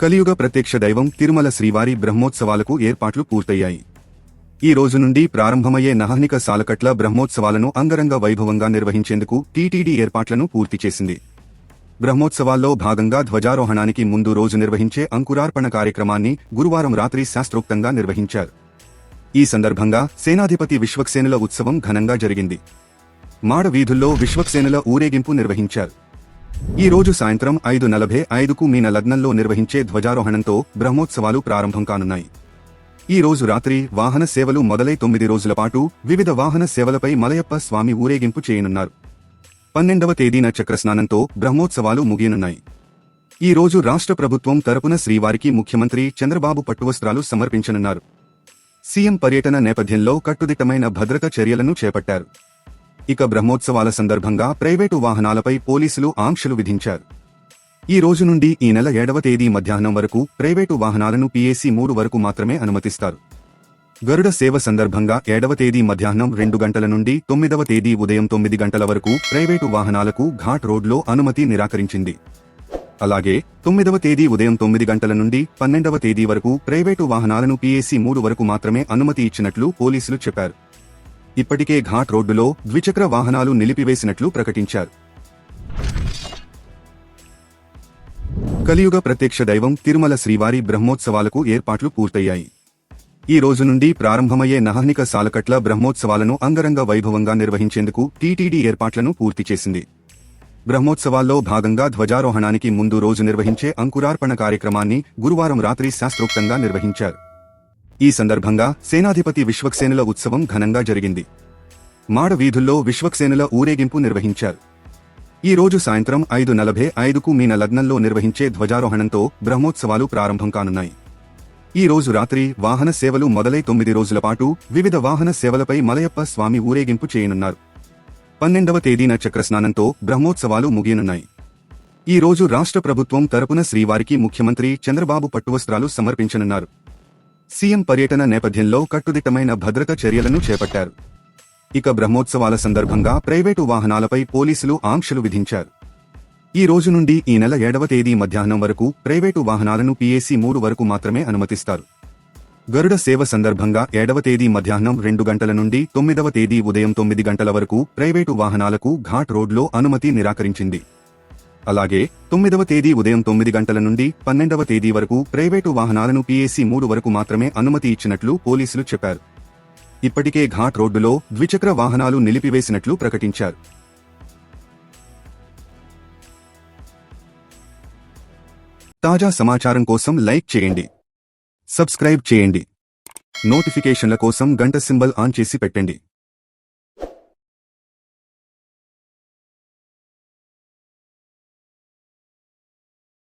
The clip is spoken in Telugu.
కలియుగ ప్రత్యక్ష దైవం తిరుమల శ్రీవారి బ్రహ్మోత్సవాలకు ఏర్పాట్లు పూర్తయ్యాయి. ఈ రోజు నుండి ప్రారంభమయ్యే నహర్నిక సాలకట్ల బ్రహ్మోత్సవాలను అంగరంగ వైభవంగా నిర్వహించేందుకు టీటీడీ ఏర్పాట్లను పూర్తి చేసింది. బ్రహ్మోత్సవాల్లో భాగంగా ధ్వజారోహణానికి ముందు రోజు నిర్వహించే అంకురార్పణ కార్యక్రమాన్ని గురువారం రాత్రి శాస్త్రోక్తంగా నిర్వహించారు. ఈ సందర్భంగా సేనాధిపతి విశ్వక్సేనుల ఉత్సవం ఘనంగా జరిగింది. మాడ వీధుల్లో విశ్వక్సేనుల ఊరేగింపు నిర్వహించారు. ఈ రోజు సాయంత్రం 5:45కు మీన లగ్నంలో నిర్వహించే ధ్వజారోహణంతో బ్రహ్మోత్సవాలు ప్రారంభం కానున్నాయి. ఈ రోజు రాత్రి వాహన సేవలు మొదలై 9 రోజుల పాటు వివిధ వాహన సేవలపై మలయప్ప స్వామి ఊరేగింపు చేయనున్నారు. 12వ తేదీన చక్రస్నానంతో బ్రహ్మోత్సవాలు ముగియనున్నాయి. ఈ రోజు రాష్ట్ర ప్రభుత్వం తరపున శ్రీవారికి ముఖ్యమంత్రి చంద్రబాబు పట్టువస్త్రాలు సమర్పించనున్నారు. సీఎం పర్యటన నేపథ్యంలో కట్టుదిట్టమైన భద్రత చర్యలను చేపట్టారు. ఇక బ్రహ్మోత్సవాల సందర్భంగా ప్రైవేటు వాహనాలపై పోలీసులు ఆంక్షలు విధించారు. ఈ రోజు నుండి ఈ నెల 7వ తేదీ మధ్యాహ్నం వరకు ప్రైవేటు వాహనాలను PAC 3 వరకు మాత్రమే అనుమతిస్తారు. గరుడ సేవ సందర్భంగా 7వ తేదీ మధ్యాహ్నం 2 గంటల నుండి 9వ తేదీ ఉదయం 9 గంటల వరకు ప్రైవేటు వాహనాలకు ఘాట్ రోడ్లో అనుమతి నిరాకరించింది. అలాగే 9వ తేదీ ఉదయం 9 గంటల నుండి 12వ తేదీ వరకు ప్రైవేటు వాహనాలను PAC 3 వరకు మాత్రమే అనుమతి ఇచ్చినట్లు పోలీసులు చెప్పారు. ఇప్పటికే ఘాట్ రోడ్డులో ద్విచక్ర వాహనాలు నిలిపివేసినట్లు ప్రకటించారు. కలియుగ ప్రత్యక్ష దైవం తిరుమల శ్రీవారి బ్రహ్మోత్సవాలకు ఏర్పాట్లు పూర్తయ్యాయి. ఈ రోజు నుండి ప్రారంభమయ్యే నహర్నిక సాలకట్ల బ్రహ్మోత్సవాలను అంగరంగ వైభవంగా నిర్వహించేందుకు టీటీడీ ఏర్పాట్లను పూర్తి చేసింది. బ్రహ్మోత్సవాల్లో భాగంగా ధ్వజారోహణానికి ముందు రోజు నిర్వహించే అంకురార్పణ కార్యక్రమాన్ని గురువారం రాత్రి శాస్త్రోక్తంగా నిర్వహించారు. ఈ సందర్భంగా సేనాధిపతి విశ్వక్సేనుల ఉత్సవం ఘనంగా జరిగింది. మాడ వీధుల్లో విశ్వక్సేనుల ఊరేగింపు నిర్వహించారు. ఈ రోజు సాయంత్రం 5:45కు మీన లగ్నంలో నిర్వహించే ధ్వజారోహణంతో బ్రహ్మోత్సవాలు ప్రారంభం కానున్నాయి. ఈ రోజు రాత్రి వాహన సేవలు మొదలై 9 రోజుల పాటు వివిధ వాహన సేవలపై మలయప్ప స్వామి ఊరేగింపు చేయనున్నారు. 12వ తేదీన చక్రస్నానంతో బ్రహ్మోత్సవాలు ముగియనున్నాయి. ఈ రోజు రాష్ట్ర ప్రభుత్వం తరపున శ్రీవారికి ముఖ్యమంత్రి చంద్రబాబు పట్టువస్త్రాలు సమర్పించనున్నారు. సీఎం పర్యటన నేపథ్యంలో కట్టుదిట్టమైన భద్రత చర్యలను చేపట్టారు. ఇక బ్రహ్మోత్సవాల సందర్భంగా ప్రైవేటు వాహనాలపై పోలీసులు ఆంక్షలు విధించారు. ఈ రోజు నుండి ఈ నెల 7వ తేదీ మధ్యాహ్నం వరకు ప్రైవేటు వాహనాలను PAC 3 వరకు మాత్రమే అనుమతిస్తారు. గరుడ సేవ సందర్భంగా 7వ తేదీ మధ్యాహ్నం 2 గంటల నుండి 9వ తేదీ ఉదయం 9 గంటల వరకు ప్రైవేటు వాహనాలకు ఘాట్ రోడ్లో అనుమతి నిరాకరించింది. అలాగే 9వ తేదీ ఉదయం 9 గంటల నుండి 12వ తేదీ వరకు ప్రైవేటు వాహనాలను PAC 3 వరకు మాత్రమే అనుమతి ఇచ్చినట్లు పోలీసులు చెప్పారు. ఇప్పటికే ఘాట్ రోడ్డులో ద్విచక్ర వాహనాలు నిలిపివేసినట్లు ప్రకటించారు. తాజా సమాచారం కోసం లైక్ చేయండి, సబ్స్క్రైబ్ చేయండి, నోటిఫికేషన్ల కోసం గంట సింబల్ ఆన్ చేసి పెట్టండి.